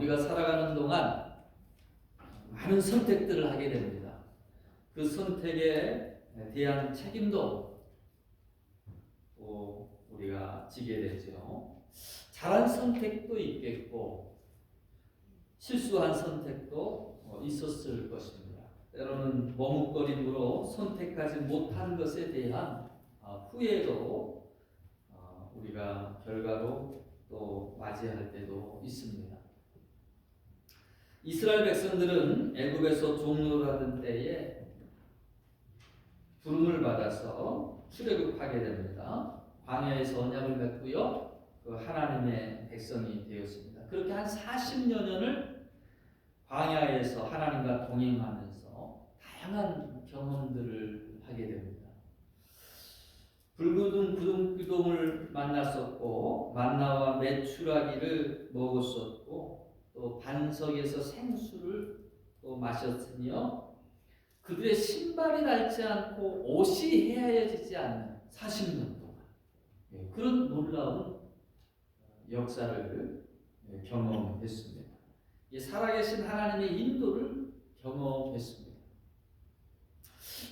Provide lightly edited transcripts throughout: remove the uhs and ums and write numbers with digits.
우리가 살아가는 동안 많은 선택들을 하게 됩니다. 그 선택에 대한 책임도 또 우리가 지게 되죠. 잘한 선택도 있겠고 실수한 선택도 있었을 것입니다. 때로는 머뭇거림으로 선택하지 못한 것에 대한 후회도 우리가 결과로 또 맞이할 때도 있습니다. 이스라엘 백성들은 애굽에서 종노릇하던 때에 부름을 받아서 출애굽하게 됩니다. 광야에서 언약을 맺고요, 그 하나님의 백성이 되었습니다. 그렇게 한 40여 년을 광야에서 하나님과 동행하면서 다양한 경험들을 하게 됩니다. 붉은 구름기둥을 만났었고 만나와 메추라기를 먹었었고 또 반석에서 생수를 또 마셨으며 그들의 신발이 닳지 않고 옷이 헤아려지지 않는 40년 동안 그런 놀라운 역사를 경험했습니다. 살아계신 하나님의 인도를 경험했습니다.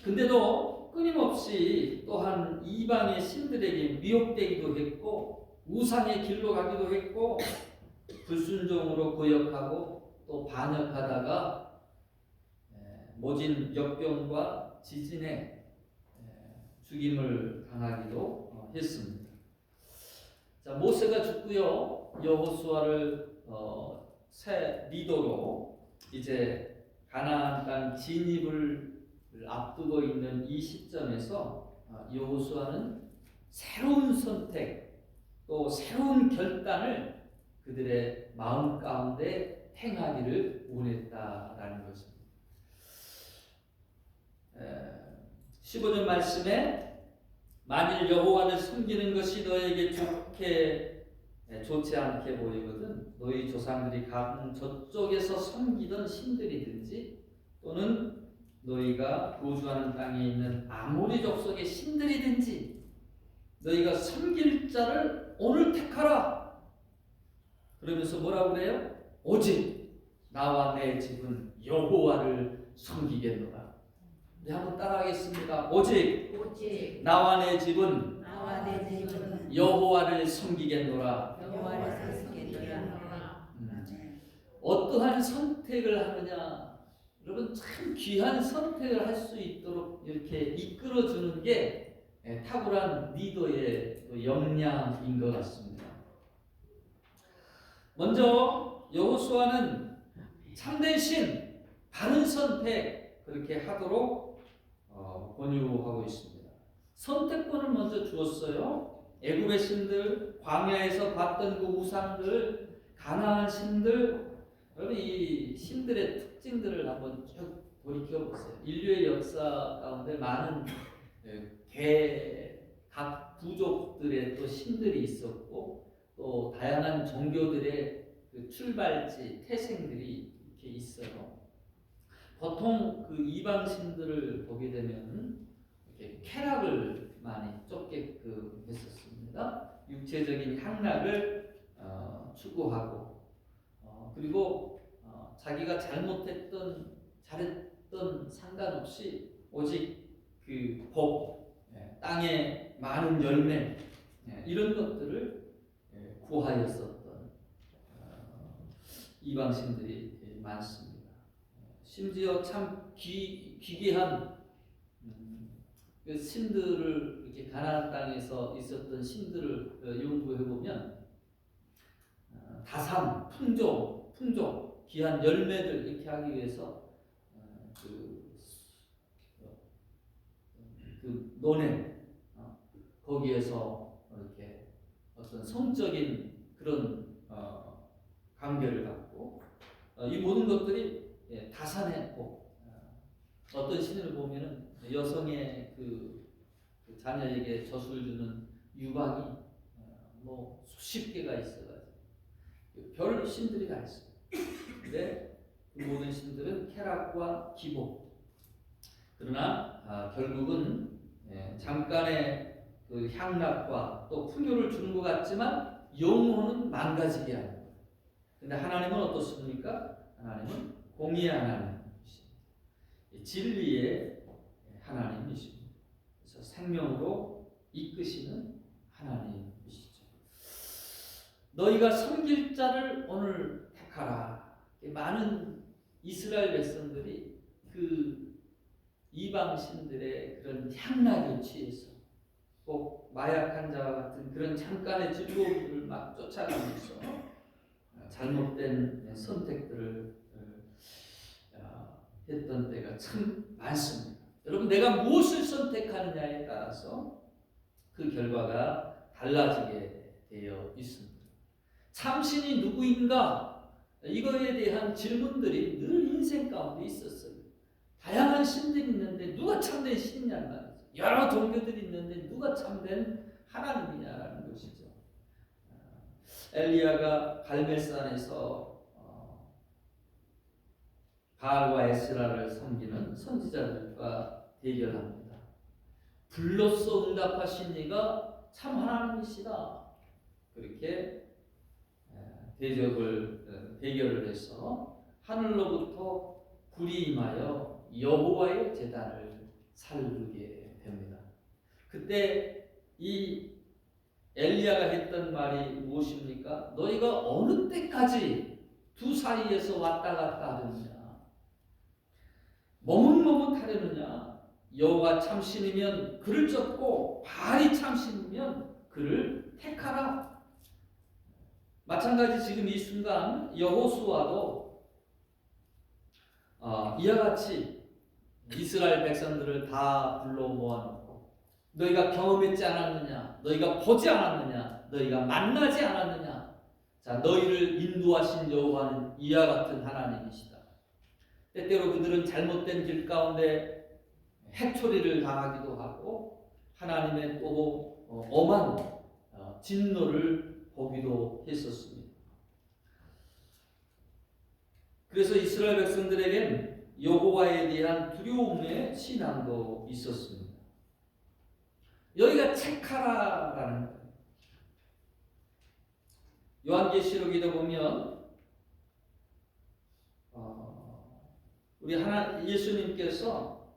근데도 끊임없이 또한 이방의 신들에게 미혹되기도 했고 우상의 길로 가기도 했고 불순종으로 거역하고 또 반역하다가 모진 역병과 지진에 죽임을 당하기도 했습니다. 자, 모세가 죽고요, 여호수아를 새 리더로 이제 가나안 땅 진입을 앞두고 있는 이 시점에서 여호수아는 새로운 선택 또 새로운 결단을 그들의 마음 가운데 행하기를 원했다라는 것입니다. 15절 말씀에 만일 여호와를 섬기는 것이 너에게 좋지 않게 보이거든 너희 조상들이 가는 저쪽에서 섬기던 신들이든지 또는 너희가 거주하는 땅에 있는 아모리 족속의 신들이든지 너희가 섬길 자를 오늘 택하라. 그러면서 뭐라고 그래요? 오직 나와 내 집은 여호와를 섬기겠노라. 네, 한번 따라하겠습니다. 오직 나와 내 집은 여호와를 섬기겠노라. 어떠한 선택을 하느냐? 여러분 참 귀한 선택을 할 수 있도록 이렇게 이끌어주는 게 탁월한 리더의 역량인 것 같습니다. 먼저 여호수아는 참된 신, 바른 선택 그렇게 하도록 권유하고 있습니다. 선택권을 먼저 주었어요. 애굽의 신들, 광야에서 봤던 그 우상들, 가나안 신들, 여러분 이 신들의 특징들을 한번 쭉 돌이켜 보세요. 인류의 역사 가운데 많은 각 부족들의 또 신들이 있었고 또 다양한 종교들의 그 출발지, 태생들이 이렇게 있어요. 보통 그 이방 신들을 보게 되면 이렇게 쾌락을 많이 쫓게끔 했었습니다. 육체적인 향락을 추구하고 그리고 자기가 잘했던 상관없이 오직 그 복, 땅의 많은 열매 이런 것들을 구하였었던 이방신들이 많습니다. 심지어 참 기괴한 그 신들을 이렇게 가나안 땅에서 있었던 신들을 연구해 보면 다산, 풍종, 귀한 열매들 이렇게 하기 위해서 그 논에 거기에서 이렇게 어떤 성적인 그런 관계를 갖고 이 모든 것들이 다산의 복. 어떤 신을 보면은 여성의 그 자녀에게 젖을 주는 유방이 뭐 수십 개가 있어가지고 별 신들이 다 있어요. 근데 그 모든 신들은 쾌락과 기복. 그러나 결국은 잠깐의 그 향락과 또 풍요를 주는 것 같지만 영혼은 망가지게 하는 거예요. 근데 하나님은 어떻습니까? 하나님은 공의의 하나님이십니다. 진리의 하나님이십니다. 그래서 생명으로 이끄시는 하나님이시죠. 너희가 섬길 자를 오늘 택하라. 많은 이스라엘 백성들이 그 이방 신들의 그런 향락에 취해서 꼭 마약 환자와 같은 그런 잠깐의 즐거움을 막 쫓아가면서 잘못된 선택들을 했던 때가 참 많습니다. 여러분, 내가 무엇을 선택하느냐에 따라서 그 결과가 달라지게 되어 있습니다. 참신이 누구인가? 이거에 대한 질문들이 늘 인생 가운데 있었어요. 다양한 신들이 있는데 누가 참된 신이냐는 말이죠. 여러 종교들이 있는데 누가 참된 하나님이냐라는 것이죠. 엘리야가 갈멜산에서 바알과 에스라를 섬기는 선지자들과 대결합니다. 불로써 응답하신 이가 참 하나님이시다. 그렇게 대결을 해서 하늘로부터 불이 임하여 여호와의 제단을 살르게 됩니다. 그때 이 엘리야가 했던 말이 무엇입니까? 너희가 어느 때까지 두 사이에서 왔다 갔다 하느냐? 머뭇머뭇하려느냐? 여호와 참신이면 그를 쫓고 바알이 참신이면 그를 택하라. 마찬가지 지금 이 순간 여호수아도 이와 같이 이스라엘 백성들을 다 불러 모아놓고 너희가 경험했지 않았느냐? 너희가 보지 않았느냐? 너희가 만나지 않았느냐? 자, 너희를 인도하신 여호와는 이와 같은 하나님이시다. 때때로 그들은 잘못된 길 가운데 해초리를 당하기도 하고 하나님의 또 엄한 진노를 보기도 했었습니다. 그래서 이스라엘 백성들에겐 여호와에 대한 두려움의 신앙도 있었습니다. 여기가 택하라라는 거예요. 요한계시록에 보면 우리 예수님께서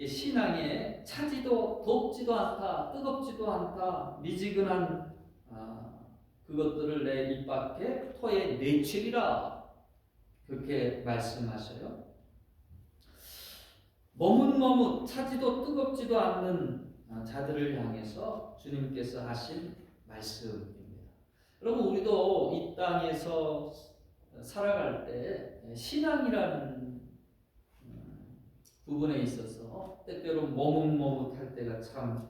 신앙에 차지도 덥지도 않다, 뜨겁지도 않다, 미지근한 그것들을 내 입 밖에 토에 내치리라 그렇게 말씀하셔요. 머뭇머뭇 차지도 뜨겁지도 않는 자들을 향해서 주님께서 하신 말씀입니다. 여러분, 우리도 이 땅에서 살아갈 때 신앙이라는 부분에 있어서 때때로 머뭇머뭇할 때가 참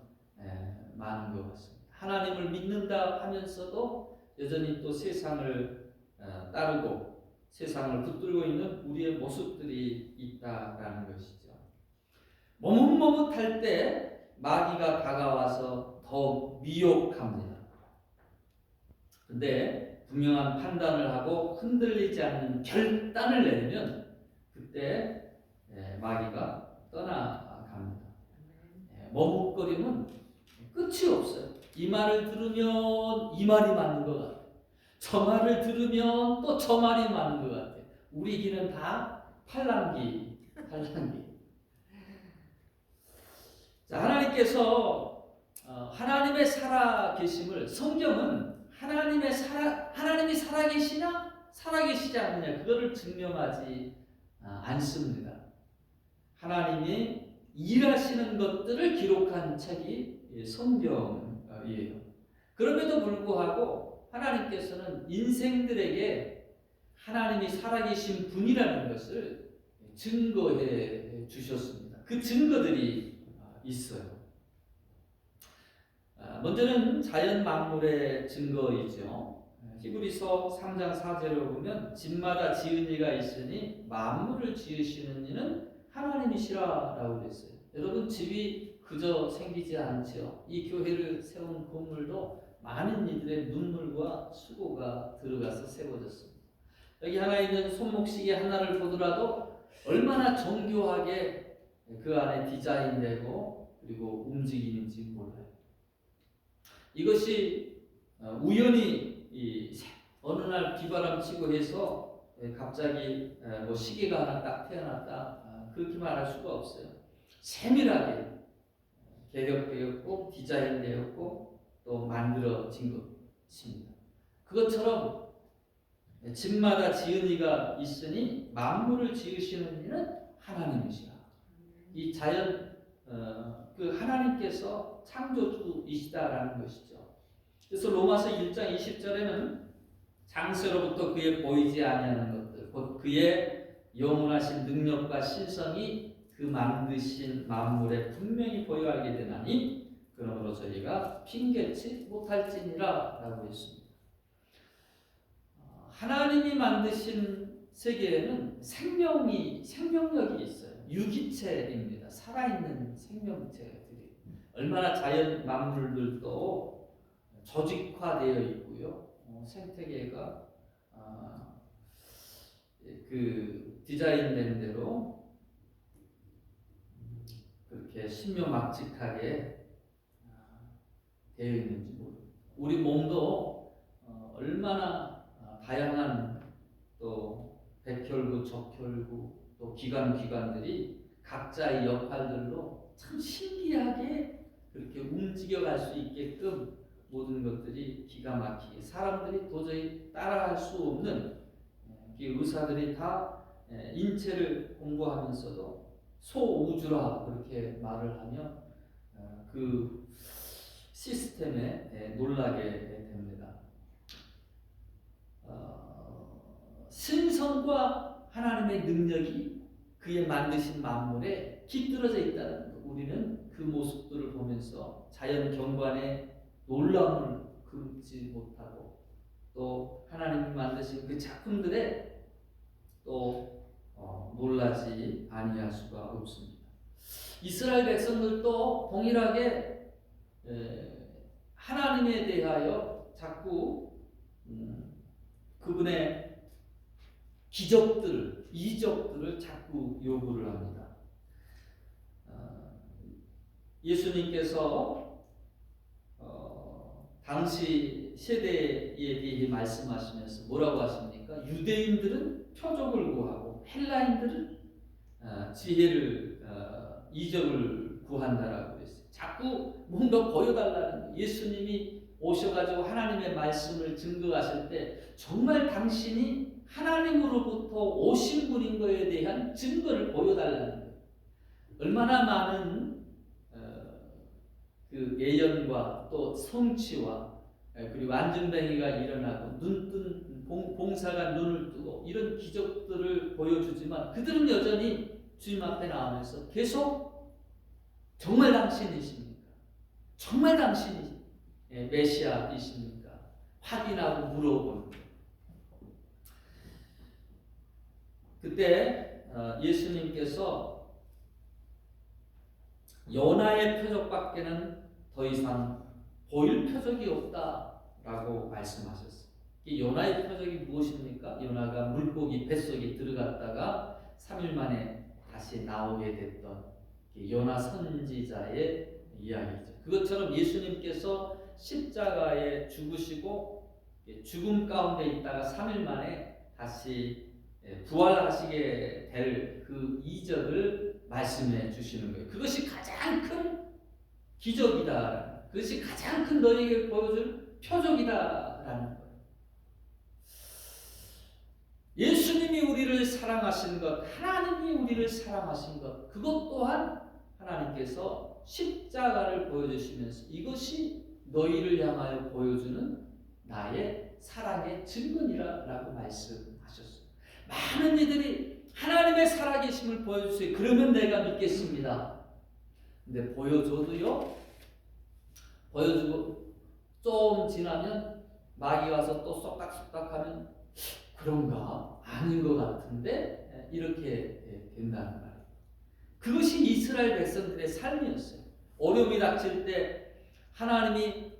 많은 것 같습니다. 하나님을 믿는다 하면서도 여전히 또 세상을 따르고 세상을 붙들고 있는 우리의 모습들이 있다라는 것이죠. 머뭇머뭇할 때 마귀가 다가와서 더 미혹합니다. 근데 분명한 판단을 하고 흔들리지 않는 결단을 내리면 그때 마귀가 떠나갑니다. 머뭇거림은 끝이 없어요. 이 말을 들으면 이 말이 맞는 것 같아요. 저 말을 들으면 또 저 말이 맞는 것 같아요. 우리 귀는 다 팔랑귀. 자, 하나님께서 하나님의 살아계심을 성경은 하나님이 살아계시냐 살아계시지 않느냐 그거를 증명하지 않습니다. 하나님이 일하시는 것들을 기록한 책이 성경이에요. 그럼에도 불구하고 하나님께서는 인생들에게 하나님이 살아계신 분이라는 것을 증거해 주셨습니다. 그 증거들이 있어요. 먼저는 자연 만물의 증거이죠. 히브리서 3장 4절을 보면 집마다 지은 이가 있으니 만물을 지으시는 이는 하나님이시라라고 그랬어요. 여러분, 집이 그저 생기지 않죠. 이 교회를 세운 건물도 많은 이들의 눈물과 수고가 들어가서 세워졌습니다. 여기 하나 있는 손목시계 하나를 보더라도 얼마나 정교하게 그 안에 디자인되고 그리고 움직이는지 몰라요. 이것이 우연히 어느 날 비바람 치고 해서 갑자기 뭐 시계가 하나 딱 태어났다, 그렇게 말할 수가 없어요. 세밀하게 개력되었고 디자인되었고 또 만들어진 것입니다. 그것처럼 집마다 지은 이가 있으니 만물을 지으시는 이는 하나님이시라. 이 자연 그 하나님께서 창조주이시다라는 것이죠. 그래서 로마서 1장 20절에는 장세로부터 그의 보이지 아니하는 것들, 곧 그의 영원하신 능력과 신성이 그 만드신 만물에 분명히 보여하게 되나니 그러므로 저희가 핑계치 못할지니라 라고 했습니다. 하나님이 만드신 세계에는 생명력이 있어요. 유기체입니다. 살아있는 생명체들이 얼마나 자연 만물들도 조직화되어 있고요. 생태계가 그 디자인된 대로 그렇게 신묘막측하게 되어 있는지 모릅니다. 우리 몸도 얼마나 다양한 또 백혈구, 적혈구, 또 기관들이 각자의 역할들로 참 신기하게 그렇게 움직여갈 수 있게끔 모든 것들이 기가 막히게 사람들이 도저히 따라할 수 없는 의사들이 다 인체를 공부하면서도 소우주라 그렇게 말을 하며 그 시스템에 놀라게 됩니다. 신성과 하나님의 능력이 그의 만드신 만물에 깃들어져 있다는 것. 우리는 그 모습들을 보면서 자연 경관의 놀라움을 금치 못하고 또 하나님이 만드신 그 작품들에 또 놀라지 아니할 수가 없습니다. 이스라엘 백성들도 동일하게 하나님에 대하여 자꾸 그분의 기적들, 이적들을 자꾸 요구를 합니다. 예수님께서 당시 세대에 대해 말씀하시면서 뭐라고 하십니까? 유대인들은 표적을 구하고 헬라인들은 지혜를 이적을 구한다라고 그랬어요. 자꾸 뭔가 보여달라는, 예수님이 오셔가지고 하나님의 말씀을 증거하실 때 정말 당신이 하나님으로부터 오신 분인 것에 대한 증거를 보여달라는 거예요. 얼마나 많은 그 예언과 또 성취와 그리고 안전뱅이가 일어나고 눈뜬 봉사가 눈을 뜨고 이런 기적들을 보여주지만 그들은 여전히 주님 앞에 나오면서 계속 정말 당신이십니까? 정말 당신이 메시아이십니까? 확인하고 물어보는 거예요. 그때 예수님께서 요나의 표적밖에는 더 이상 보일 표적이 없다라고 말씀하셨어요. 이 요나의 표적이 무엇입니까? 요나가 물고기 뱃속에 들어갔다가 3일 만에 다시 나오게 됐던 요나 선지자의 이야기죠. 그것처럼 예수님께서 십자가에 죽으시고 죽음 가운데 있다가 3일 만에 다시 부활하시게 될 그 이적을 말씀해 주시는 거예요. 그것이 가장 큰 기적이다. 그것이 가장 큰 너희에게 보여줄 표적이다라는 거예요. 예수님이 우리를 사랑하신 것, 하나님이 우리를 사랑하신 것, 그것 또한 하나님께서 십자가를 보여주시면서 이것이 너희를 향하여 보여주는 나의 사랑의 증거니라라고 말씀하셨어요. 많은 이들이 하나님의 살아계심을 보여주세요. 그러면 내가 믿겠습니다. 근데 보여줘도요, 보여주고 좀 지나면 마귀 와서 또 쏙닥쏙닥하면 그런가? 아닌 것 같은데 이렇게 된다는 말이에요. 그것이 이스라엘 백성들의 삶이었어요. 어려움이 닥칠 때 하나님이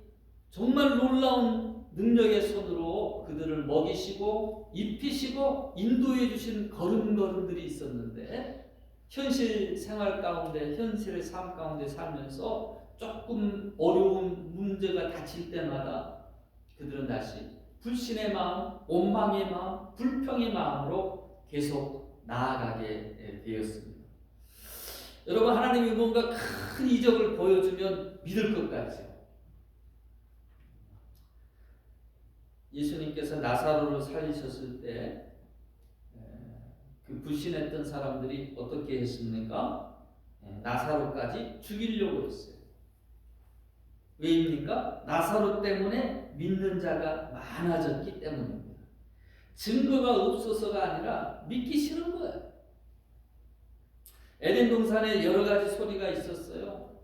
정말 놀라운 능력의 손으로 그들을 먹이시고 입히시고 인도해 주신 걸음걸음들이 있었는데 현실 생활 가운데, 현실의 삶 가운데 살면서 조금 어려운 문제가 닥칠 때마다 그들은 다시 불신의 마음, 원망의 마음, 불평의 마음으로 계속 나아가게 되었습니다. 여러분, 하나님이 뭔가 큰 이적을 보여주면 믿을 것 같죠. 예수님께서 나사로를 살리셨을 때 그 불신했던 사람들이 어떻게 했습니까? 나사로까지 죽이려고 했어요. 왜입니까? 나사로 때문에 믿는 자가 많아졌기 때문입니다. 증거가 없어서가 아니라 믿기 싫은 거예요. 에덴 동산에 여러 가지 소리가 있었어요.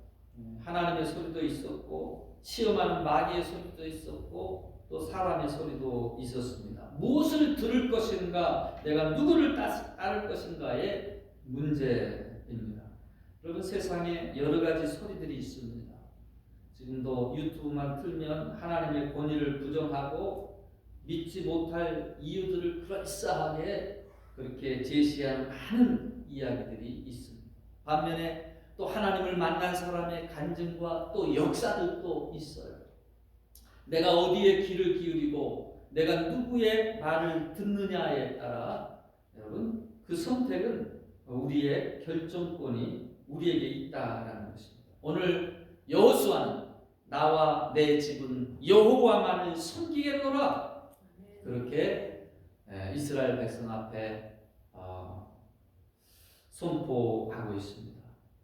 하나님의 소리도 있었고, 시험하는 마귀의 소리도 있었고, 또 사람의 소리도 있었습니다. 무엇을 들을 것인가, 내가 누구를 따를 것인가의 문제입니다. 여러분, 세상에 여러 가지 소리들이 있습니다. 지금도 유튜브만 틀면 하나님의 권위를 부정하고 믿지 못할 이유들을 그럴싸하게 그렇게 제시하는 많은 이야기들이 있습니다. 반면에 또 하나님을 만난 사람의 간증과 또 역사들도 있어요. 내가 어디에 귀를 기울이고 내가 누구의 말을 듣느냐에 따라 여러분 그 선택은 우리의 결정권이 우리에게 있다라는 것입니다. 오늘 여호수아는 나와 내 집은 여호와만을 섬기겠노라 그렇게 이스라엘 백성 앞에 선포하고 있습니다.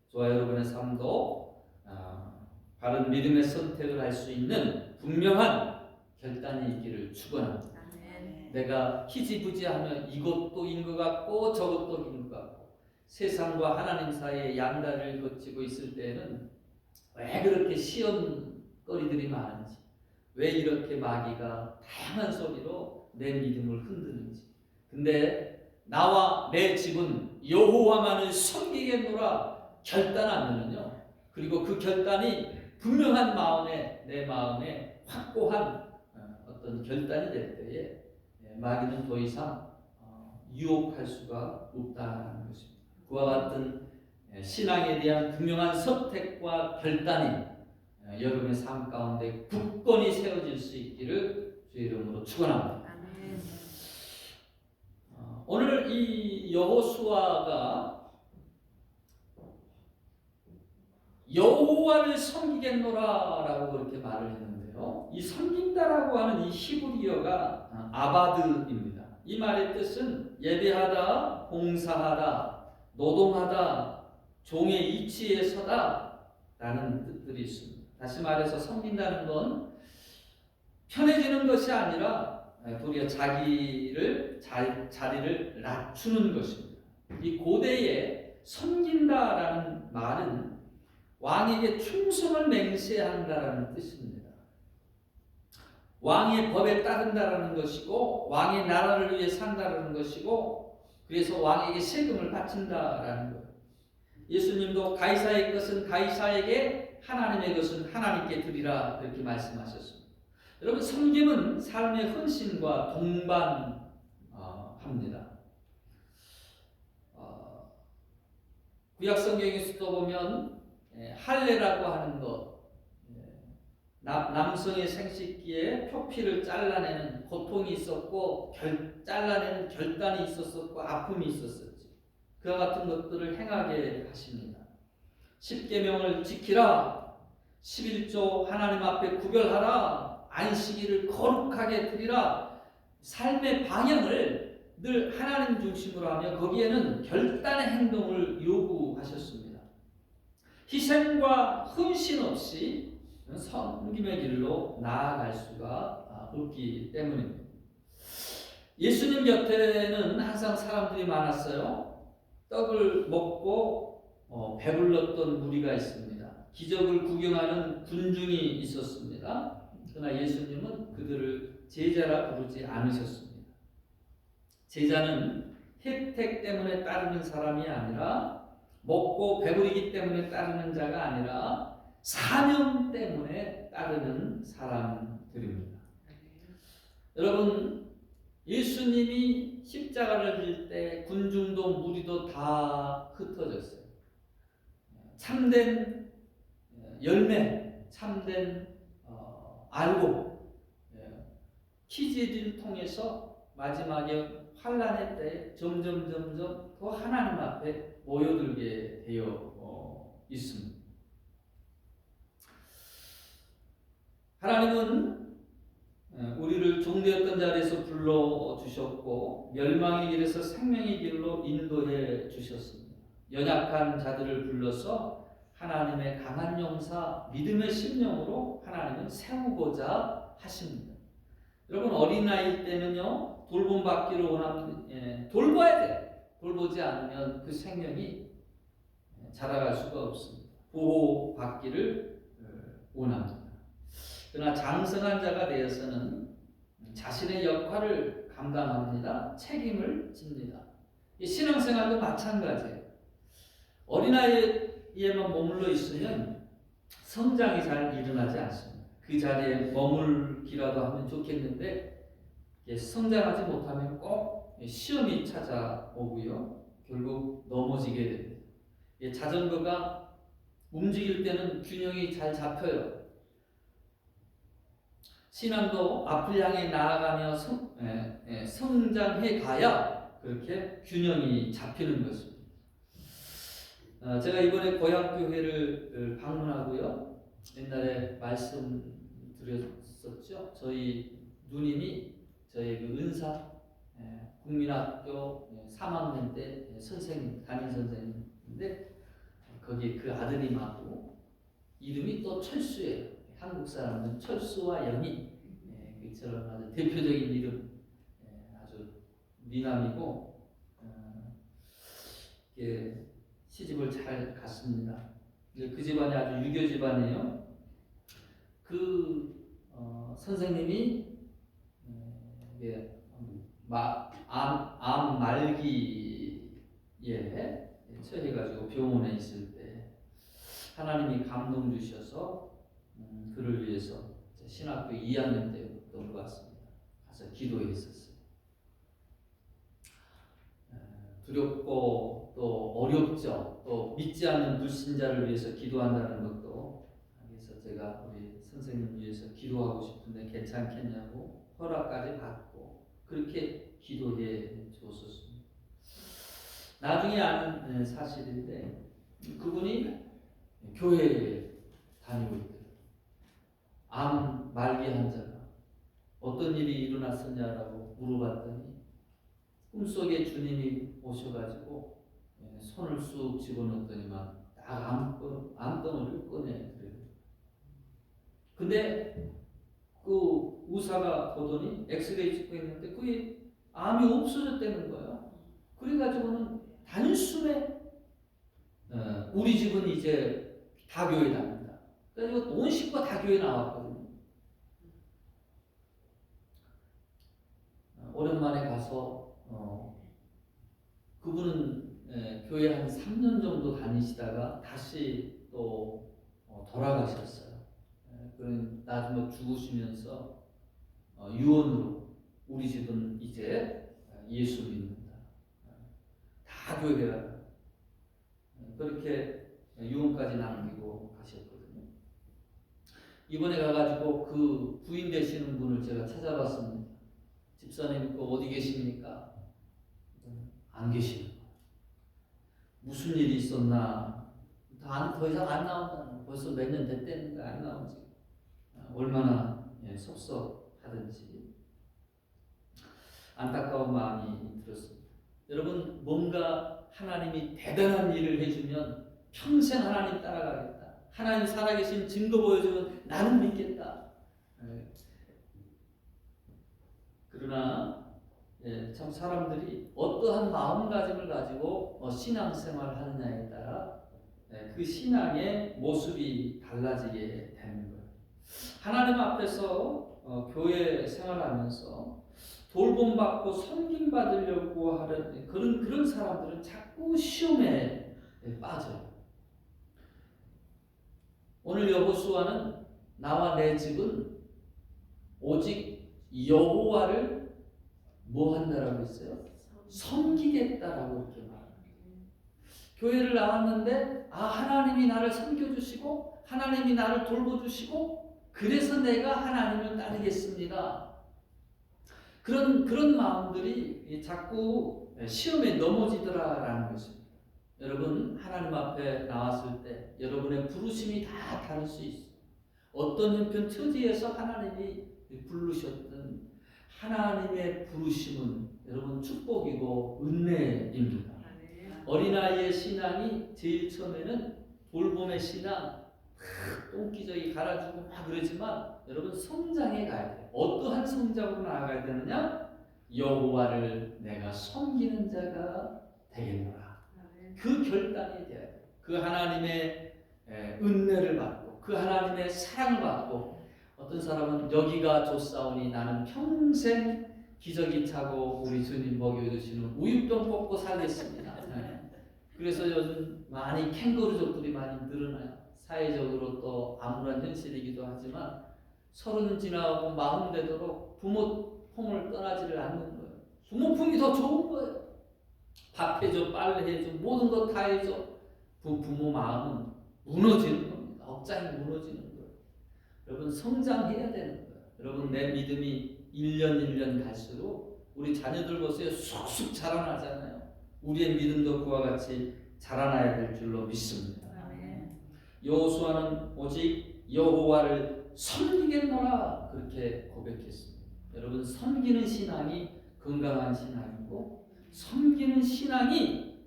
저와 여러분의 삶도 바른 믿음의 선택을 할 수 있는 분명한 결단이 있기를 축원합니다. 내가 희지부지하면 이것도 인 것 같고 저것도 인 것 같고 세상과 하나님 사이의 양다리를 거치고 있을 때는 왜 그렇게 시험거리들이 많은지, 왜 이렇게 마귀가 다양한 소리로 내 믿음을 흔드는지. 근데 나와 내 집은 여호와만을 섬기겠노라 결단하면은요, 그리고 그 결단이 분명한 마음에, 내 마음에 확고한 어떤 결단이 될 때에 마귀는 더 이상 유혹할 수가 없다는 것입니다. 그와 같은 신앙에 대한 분명한 선택과 결단이 여러분의 삶 가운데 굳건히 세워질 수 있기를 주의 이름으로 축원합니다. 오늘 이 여호수아가 여호와를 섬기겠노라라고 그렇게 말을 했는데요. 이 섬긴다라고 하는 이 히브리어가 아바드입니다. 이 말의 뜻은 예배하다, 봉사하다, 노동하다, 종의 이치에 서다 라는 뜻들이 있습니다. 다시 말해서 섬긴다는 건 편해지는 것이 아니라 도리어 자리를 낮추는 것입니다. 이 고대에 섬긴다라는 말은 왕에게 충성을 맹세한다라는 뜻입니다. 왕의 법에 따른다라는 것이고 왕의 나라를 위해 산다라는 것이고 그래서 왕에게 세금을 바친다라는 거예요. 예수님도 가이사의 것은 가이사에게 하나님의 것은 하나님께 드리라 그렇게 말씀하셨습니다. 여러분 섬김은 삶의 헌신과 동반합니다. 구약 성경에서도 보면 할례라고 하는 것, 남성의 생식기에 표피를 잘라내는 고통이 있었고 잘라내는 결단이 있었고 아픔이 있었었지. 그와 같은 것들을 행하게 하십니다. 10계명을 지키라, 11조 하나님 앞에 구별하라, 안식일을 거룩하게 드리라. 삶의 방향을 늘 하나님 중심으로 하며 거기에는 결단의 행동을 요구하셨습니다. 희생과 헌신 없이 섬김의 길로 나아갈 수가 없기 때문입니다. 예수님 곁에는 항상 사람들이 많았어요. 떡을 먹고 배불렀던 무리가 있습니다. 기적을 구경하는 군중이 있었습니다. 그러나 예수님은 그들을 제자라 부르지 않으셨습니다. 제자는 혜택 때문에 따르는 사람이 아니라 먹고 배부리기 때문에 따르는 자가 아니라 사명 때문에 따르는 사람들입니다. 여러분 예수님이 십자가를 질 때 군중도 무리도 다 흩어졌어요. 참된 열매, 참된 알고 키즈를 통해서 마지막에 환란의 때에 점점 더 하나님 앞에 모여들게 되어 있습니다. 하나님은 우리를 종되었던 자리에서 불러주셨고 멸망의 길에서 생명의 길로 인도해 주셨습니다. 연약한 자들을 불러서 하나님의 강한 용사 믿음의 심령으로 하나님은 세우고자 하십니다. 여러분 어린아이 때는요 돌봄받기를 원하는데 돌봐야 돼. 돌보지 않으면 그 생명이 자라갈 수가 없습니다. 보호받기를 원합니다. 그러나 장성한 자가 되어서는 자신의 역할을 감당합니다. 책임을 집니다. 신앙생활도 마찬가지예요. 어린아이에만 머물러 있으면 성장이 잘 일어나지 않습니다. 그 자리에 머물기라도 하면 좋겠는데 성장하지 못하면 꼭 시험이 찾아오고요. 결국 넘어지게 됩니다. 자전거가 움직일 때는 균형이 잘 잡혀요. 신앙도 앞을 향해 나아가며 성장해 가야 그렇게 균형이 잡히는 것입니다. 제가 이번에 고향교회를 방문하고요. 옛날에 말씀드렸었죠. 저희 누님이 저희 그 은사 국민학교 3학년 때 선생님, 담임 선생님인데 거기 그 아드님하고 이름이 또 철수예요. 한국 사람은 철수와 영희, 그처럼 아주 대표적인 이름, 아주 미남이고 시집을 잘 갔습니다. 그 집안이 아주 유교 집안이에요. 그 선생님이 암 말기에 처해가지고 병원에 있을 때 하나님이 감동 주셔서 그를 위해서 신학교 2학년 때부터 온 것 같습니다. 가서 기도했었어요. 두렵고 또 어렵죠. 또 믿지 않는 불신자를 위해서 기도한다는 것도 그래서 제가 우리 선생님 위해서 기도하고 싶은데 괜찮겠냐고 허락까지 받고 그렇게 기도해 줬었습니다. 나중에 아는 사실인데 그분이 교회에 다니고 있대요. 암 말기 환자가 어떤 일이 일어났었냐라고 물어봤더니 꿈속에 주님이 오셔가지고 손을 쑥 집어넣더니만 딱 암덩어리를 꺼내 그래요. 근데 그 의사가 보더니 엑스레이 찍고 있는데 그게 암이 없어졌다는 거예요. 그래가지고는 단숨에 우리 집은 이제 다 교회 다닙니다. 그래서 온 식구가 다 교회 나왔거든요. 오랜만에 가서 그분은 교회 한 3년 정도 다니시다가 다시 또 돌아가셨어요. 나중에 죽으시면서 유언으로 우리 집은 이제 예수 믿는다. 다 교회가 그렇게 유언까지 남기고 가셨거든요. 이번에 가가지고 그 부인 되시는 분을 제가 찾아봤습니다. 집사님 어디 계십니까? 안 계시는 거예요. 무슨 일이 있었나? 더 이상 안 나온다는 거. 벌써 몇 년 됐다는데 안 나오지. 얼마나 섭섭하든지 안타까운 마음이 들었습니다. 여러분 뭔가 하나님이 대단한 일을 해주면 평생 하나님 따라가겠다. 하나님 살아계신 증거 보여주면 나는 믿겠다. 그러나 참 사람들이 어떠한 마음가짐을 가지고 신앙생활을 하느냐에 따라 그 신앙의 모습이 달라지게 되는 거예요. 하나님 앞에서 교회 생활하면서 돌봄받고 섬김받으려고 하는 그런 사람들은 자꾸 시험에 빠져요. 오늘 여호수아는 나와 내 집은 오직 여호와를 뭐 한다라고 했어요? 섬기겠다라고 이렇게 말합니다. 교회를 나왔는데 하나님이 나를 섬겨주시고 하나님이 나를 돌보주시고 그래서 내가 하나님을 따르겠습니다. 그런 마음들이 자꾸 시험에 넘어지더라라는 것입니다. 여러분 하나님 앞에 나왔을 때 여러분의 부르심이 다 다를 수 있어요. 어떤 형편 처지에서 하나님이 부르셨든 하나님의 부르심은 여러분 축복이고 은혜입니다. 어린아이의 신앙이 제일 처음에는 돌봄의 신앙 똥기저귀 갈아주고 막 그러지만 여러분 성장해 가야 돼요. 어떠한 성장으로 나아가야 되느냐? 여호와를 내가 섬기는 자가 되겠노라. 그 결단이 돼야 돼요. 그 하나님의 은혜를 받고 그 하나님의 사랑을 받고 어떤 사람은 여기가 좋사오니 나는 평생 기저귀 차고 우리 주님 먹여주시는 우유병 먹고 살겠습니다. 그래서 요즘 많이 캥거루족들이 많이 늘어나요. 사회적으로 또 암울한 현실이기도 하지만 30 지나고 40 되도록 부모 품을 떠나지를 않는 거예요. 부모 품이 더 좋은 거예요. 밥 해줘, 빨래 해줘, 모든 것 다 해줘. 부모 마음은 무너지는 겁니다. 억장이 무너지는 거예요. 여러분 성장해야 되는 거예요. 여러분 내 믿음이 1년 1년 갈수록 우리 자녀들 보세요. 쑥쑥 자라나잖아요. 우리의 믿음도 그와 같이 자라나야 될 줄로 믿습니다. 여호수아는 오직 여호와를 섬기겠노라 그렇게 고백했습니다. 여러분 섬기는 신앙이 건강한 신앙이고 섬기는 신앙이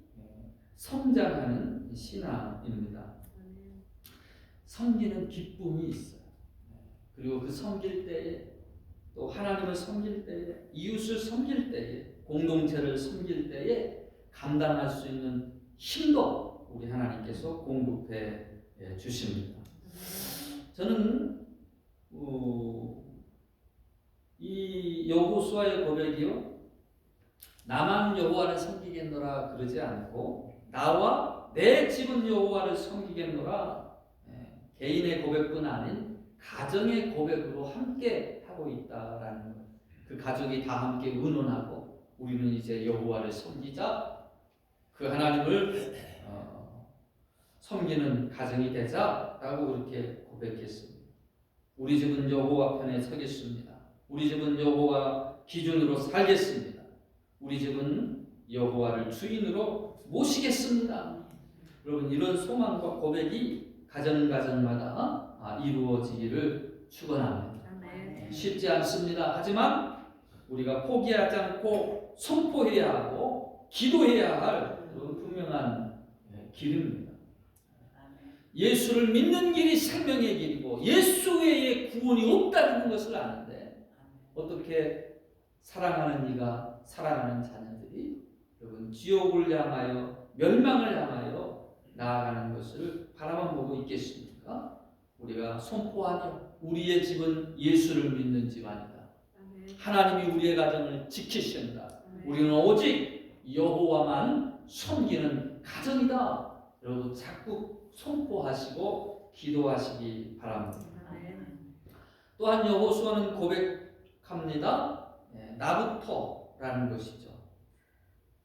성장하는 신앙입니다. 섬기는 기쁨이 있어요. 그리고 그 섬길 때에 또 하나님을 섬길 때에 이웃을 섬길 때에 공동체를 섬길 때에 감당할 수 있는 힘도 우리 하나님께서 공급해 주십니다. 저는 이 여호수아의 고백이요 나만 여호와를 섬기겠노라 그러지 않고 나와 내 집은 여호와를 섬기겠노라 개인의 고백뿐 아닌 가정의 고백으로 함께 하고 있다라는 거예요. 그 가족이 다 함께 의논하고 우리는 이제 여호와를 섬기자 그 하나님을 섬기는 가정이 되자라고 그렇게 고백했습니다. 우리 집은 여호와 편에 서겠습니다. 우리 집은 여호와 기준으로 살겠습니다. 우리 집은 여호와를 주인으로 모시겠습니다. 여러분 이런 소망과 고백이 가정마다 이루어지기를 축원합니다. 쉽지 않습니다. 하지만 우리가 포기하지 않고 선포해야 하고 기도해야 할 분명한 길입니다. 예수를 믿는 길이 생명의 길이고 예수 외에 구원이 없다는 것을 아는데 어떻게 사랑하는 이가 사랑하는 자녀들이 여러분 지옥을 향하여 멸망을 향하여 나아가는 것을 바라만 보고 있겠습니까? 우리가 선포하며 우리의 집은 예수를 믿는 집안이다. 하나님이 우리의 가정을 지키신다. 우리는 오직 여호와만 섬기는 가정이다. 여러분 자꾸 선포하시고 기도하시기 바랍니다. 또한 여호수아는 고백합니다. 나부터라는 것이죠.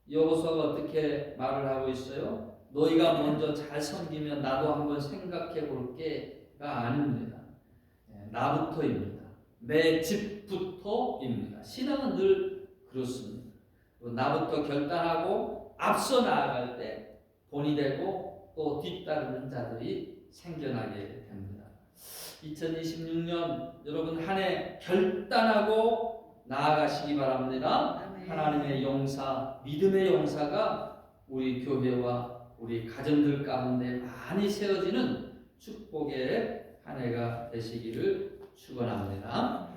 여호수아가 어떻게 말을 하고 있어요? 너희가 먼저 잘 섬기면 나도 한번 생각해 볼게가 아닙니다. 나부터입니다. 내 집부터입니다. 신앙은 늘 그렇습니다. 나부터 결단하고 앞서 나아갈 때 본이 되고 또 뒤따르는 자들이 생겨나게 됩니다. 2026년 여러분 한 해 결단하고 나아가시기 바랍니다. 하나님의 용사, 믿음의 용사가 우리 교회와 우리 가정들 가운데 많이 세워지는 축복의 한 해가 되시기를 축원합니다.